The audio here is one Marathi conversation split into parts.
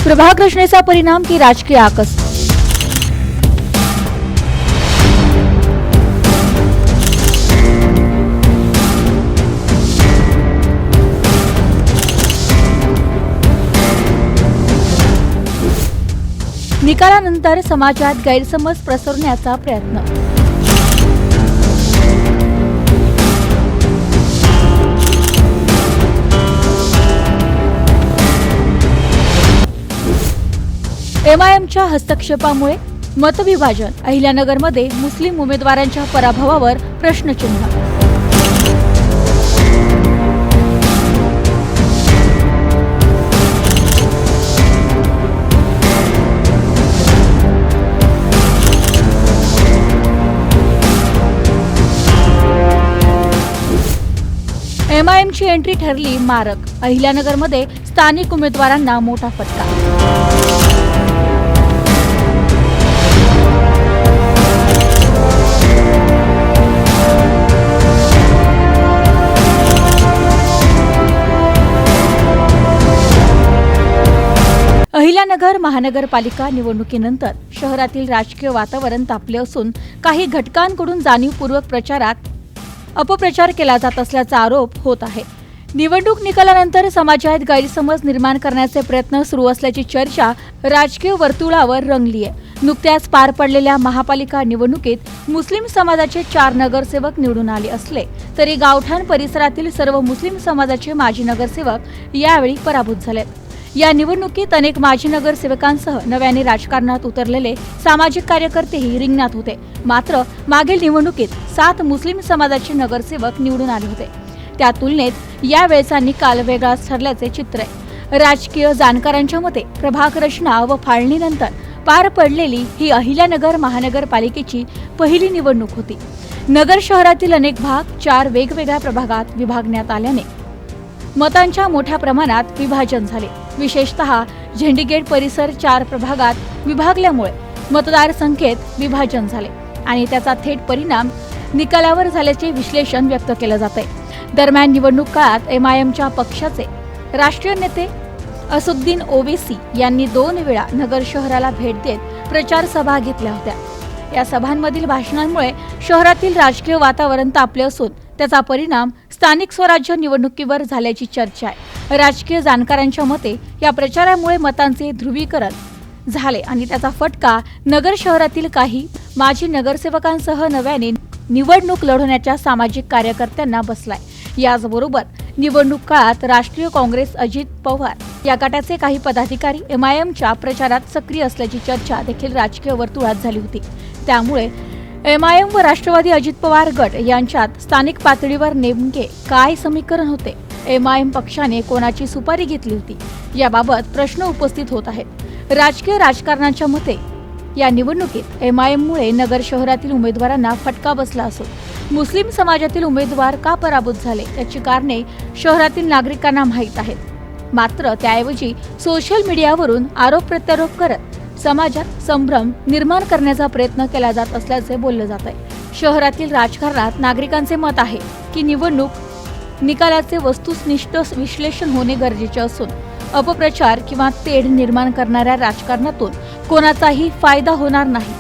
प्रभाग रचनेचा परिणाम की राजकीय आकस? निकालानंतर समाजात गैरसमज पसरवण्याचा प्रयत्न. एमआयएमच्या हस्तक्षेपामुळे मतविभाजन. अहिल्यानगरमध्ये मुस्लिम उमेदवारांच्या पराभवावर प्रश्नचिन्ह. एमआयएमची एंट्री ठरली मारक. अहिल्यानगरमध्ये स्थानिक उमेदवारांना मोठा फटका. अहिल्यानगर महानगरपालिका निवडणुकीनंतर शहरातील राजकीय वातावरण तापले असून काही घटकांकडून जाणीवपूर्वक प्रचारात अपप्रचार केला जात असल्याचा आरोप होत आहे. निवडणूक निकालानंतर समाजात गैरसमज निर्माण करण्याचे प्रयत्न सुरू असल्याची चर्चा राजकीय वर्तुळावर रंगली आहे. नुकत्याच पार पडलेल्या महापालिका निवडणुकीत मुस्लिम समाजाचे 4 नगरसेवक निवडून आले असले तरी गावठाण परिसरातील सर्व मुस्लिम समाजाचे माजी नगरसेवक यावेळी पराभूत झाले. या निवडणुकीत अनेक माजी नगरसेवकांसह नव्याने राजकारणात उतरलेले सामाजिक कार्यकर्तेही रिंगणात होते. मात्र मागील निवडणुकीत 7 मुस्लिम समाजाचे नगरसेवक निवडून आले होते. त्या तुलनेत यावेळचा निकाल वेगळाच ठरल्याचे चित्र आहे. राजकीय जाणकारांच्या मते प्रभाग रचना व फाळणीनंतर पार पडलेली ही अहिल्यानगर महानगरपालिकेची पहिली निवडणूक होती. नगर शहरातील अनेक भाग 4 वेगवेगळ्या प्रभागात विभागण्यात आल्याने मतांच्या मोठ्या प्रमाणात विभाजन झाले. विशेषतः झेंडीगेट परिसर 4 प्रभागात विभागल्यामुळे मतदार संख्येत विभाजन झाले आणि त्याचा थेट परिणाम निकालावर झाल्याचे विश्लेषण व्यक्त केलं जात आहे. दरम्यान निवडणूक काळात एमआयएमच्या पक्षाचे राष्ट्रीय नेते असुद्दीन ओवेसी यांनी 2 वेळा नगर शहराला भेट देत प्रचार सभा घेतल्या होत्या. या सभांमधील भाषणांमुळे शहरातील राजकीय वातावरण तापले असून त्याचा परिणाम स्थानिक स्वराज्य निवडणुकीवर झाल्याची चर्चा आहे. राजकीय जाणकारांच्या मते या प्रचारामुळे मतांचे ध्रुवीकरण झाले आणि त्याचा फटका नगर शहरातील काही माजी नगरसेवकांसह नव्याने निवडणूक लढवण्याच्या सामाजिक कार्यकर्त्यांना बसलाय. याचबरोबर निवडणूक काळात राष्ट्रीय काँग्रेस अजित पवार या गटाचे काही पदाधिकारी एमआयएमच्या प्रचारात सक्रिय असल्याची चर्चा देखील राजकीय वर्तुळात झाली होती. त्यामुळे एमआयएम व राष्ट्रवादी अजित पवार गट यांच्यात स्थानिक पातळीवर नेमके काय समीकरण होते? एमआयएम पक्षाने कोणाची सुपारी घेतली होती? याबाबत प्रश्न उपस्थित होत आहेत. राजकीय राजकारणाच्या मते या निवडणुकीत एमआयएममुळे नगर शहरातील उमेदवारांना फटका बसला असून मुस्लिम समाजातील उमेदवार का पराभूत झाले याची कारणे शहरातील नागरिकांना माहीत आहेत. मात्र त्याऐवजी सोशल मीडियावरून आरोप प्रत्यारोप करत समाजात संभ्रम निर्माण करण्याचा प्रयत्न केला जात असल्याचे बोलले जात आहे. शहरातील राजकारणात नागरिकांचे मत आहे की निवडणूक निकालाचे वस्तुनिष्ठ विश्लेषण होणे गरजेचे असून अपप्रचार किंवा तेढ निर्माण करणाऱ्या राजकारणातून कोणाचाही फायदा होणार नाही.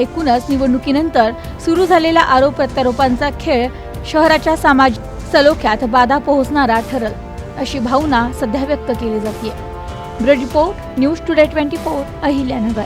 एकूणच निवडणुकीनंतर सुरू झालेला आरोप प्रत्यारोपांचा खेळ शहराच्या समाज सलोख्यात बाधा पोहोचणारा ठरेल अशी भावना सध्या व्यक्त केली जाते. Bureau report news today 24 Ahilyanagar.